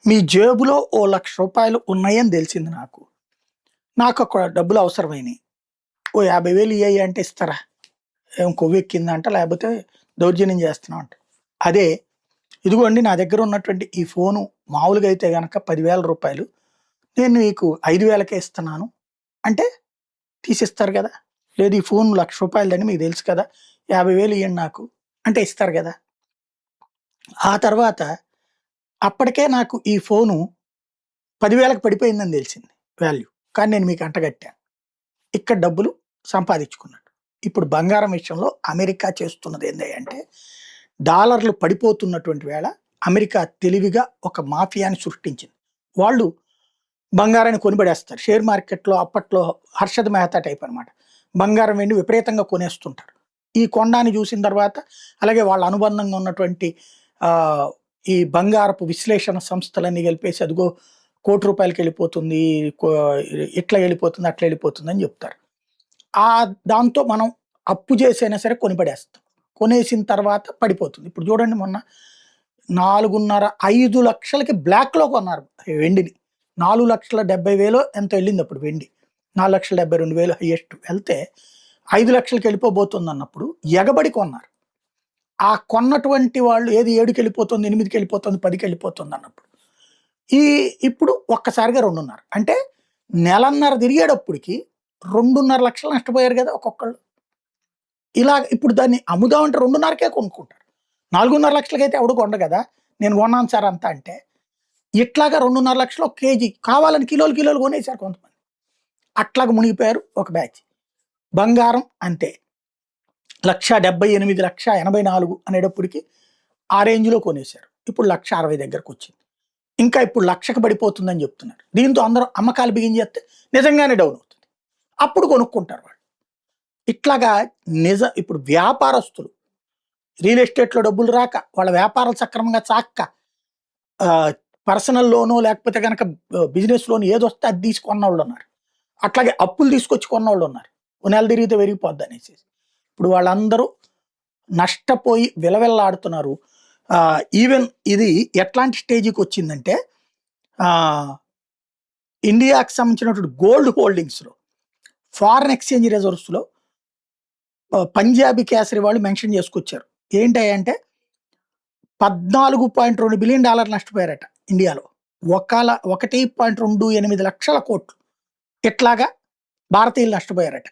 మీ జేబులో ఓ రూ. 1,00,000 ఉన్నాయని తెలిసింది నాకు. నాకొక డబ్బులు అవసరమైనయి. ఓ 50,000 ఇయ్యయ్య అంటే ఇస్తారా? ఏం కొవ్వెక్కిందంట లేకపోతే దౌర్జన్యం చేస్తున్నావా అంట. అదే ఇదిగోండి నా దగ్గర ఉన్నటువంటి ఈ ఫోను మామూలుగా అయితే గనక రూ. 10,000 నేను మీకు 5,000కే ఇస్తున్నాను అంటే తీసిస్తారు గదా! లేదు ఈ ఫోను రూ. 1,00,000దని మీకు తెలుసు కదా! 50,000 ఇయ్యండి నాకు అంటే ఇస్తారు గదా! ఆ తర్వాత అప్పటికే నాకు ఈ ఫోను 10,000కి పడిపోయిందని తెలిసింది వాల్యూ. కానీ నేను మీకు అంటగట్టాను. ఇక్కడ డబ్బులు సంపాదించుకున్నట్టు. ఇప్పుడు బంగారం విషయంలో అమెరికా చేస్తున్నది ఏంది అంటే, డాలర్లు పడిపోతున్నటువంటి వేళ అమెరికా తెలివిగా ఒక మాఫియాని సృష్టించింది. వాళ్ళు బంగారాన్ని కొనిబడేస్తారు. షేర్ మార్కెట్‌లో అప్పట్లో హర్షద్ మెహతా టైప్ అనమాట. బంగారం, వెండి విపరీతంగా కొనేస్తుంటారు. ఈ కొండాన్ని చూసిన తర్వాత అలాగే వాళ్ళ అనుబంధంగా ఉన్నటువంటి ఆహ్, ఈ బంగారపు విశ్లేషణ సంస్థలన్నీ కలిపేసి అదిగో రూ. 1,00,00,000కెళ్ళిపోతుంది. కొ ఇట్లా ఎళ్ళిపోతుంది, అట్లా ఎళ్ళిపోతుందని చెప్తారు. దాంతో మనం అప్పు చేసైనా సరే కొనిపడేస్తాం. కొనేసిన తర్వాత పడిపోతుంది. ఇప్పుడు చూడండి మొన్న 4.5, 5,00,000కి బ్లాక్‌లో కొన్నారు వెండిని. 4,70,000 ఎంతో ఎళ్ళింది అప్పుడు వెండి. 4,72,000 హైయెస్ట్ వెళ్తే 5,00,000కి వెళ్ళిపోబోతుందన్నప్పుడు ఎగబడి కొన్నారు. ఆ కొన్నటువంటి వాళ్ళు ఏది 7కెళ్ళిపోతుంది, 8కెళ్ళిపోతుంది, 10కెళ్ళిపోతుందన్నప్పుడు. ఇప్పుడు ఒక్కసారిగా 2.5 అంటే నెలన్నర తిరిగేటప్పటికి 2.5 లక్షలు నష్టపోయారు గదా! ఒక్కొక్కళ్ళు. ఇలా ఇప్పుడు దాన్ని అమ్ముదామంటే 2.5కే కొనుక్కుంటారు. 4.5 లక్షలకైతే ఎవడు కొనడు గదా! నేను కొన్నాను సార్ అంతా అంటే. ఇట్లాగా 2.5 లక్షలు ఒక కేజీ కావాలని కిలోలు కిలోలు కొనేసారు కొంతమంది. అట్లాగా మునిగిపోయారు ఒక బ్యాచ్. బంగారం అంతే. 1,78,00,000, 1,84,000 అనేటప్పటికి ఆ రేంజ్‌లో కొనేసారు. ఇప్పుడు 1,60,000 దగ్గరకొచ్చింది. ఇంకా ఇప్పుడు 1,00,000కి పడిపోతుందని చెప్తున్నారు. దీంతో అందరూ అమ్మకాలు బిగించేస్తే నిజంగానే డౌన్ అవుతుంది. అప్పుడు కొనుక్కుంటారు వాళ్ళు. ఇట్లాగా ఇప్పుడు వ్యాపారస్తులు రియల్ ఎస్టేట్‌లో డబ్బులు రాక, వాళ్ళ వ్యాపారాలు సక్రమంగా సాగక ఆహ్, పర్సనల్ లోనో లేకపోతే గనక బిజినెస్ లోన్ ఏదొస్తే అది తీసి కొన్నోళ్ళున్నారు. అట్లాగే అప్పులు తీసుకొచ్చి కొన్నోళ్ళున్నారు. ఓ నెల తిరిగితే పెరిగిపోద్దనేసేసి. ఇప్పుడు వాళ్ళందరూ నష్టపోయి విలవిల్లాడుతున్నారు. ఈవెన్ ఇది ఎట్లాంటి స్టేజ్‌కొచ్చిందంటే ఆహ్, ఇండియాకి సంబంధించినటువంటి గోల్డ్ హోల్డింగ్స్‌లో, ఫారెన్ ఎక్స్‌చేంజ్ రిజర్వ్స్‌లో పంజాబీ కేసరి వాళ్ళు మెన్షన్ చేసుకొచ్చారు. ఏంటయ్యంటే $14.2 బిలియన్ నష్టపోయారట ఇండియాలో. 1.28 లక్షల కోట్లు. ఇట్లాగా భారతీయులు నష్టపోయారట.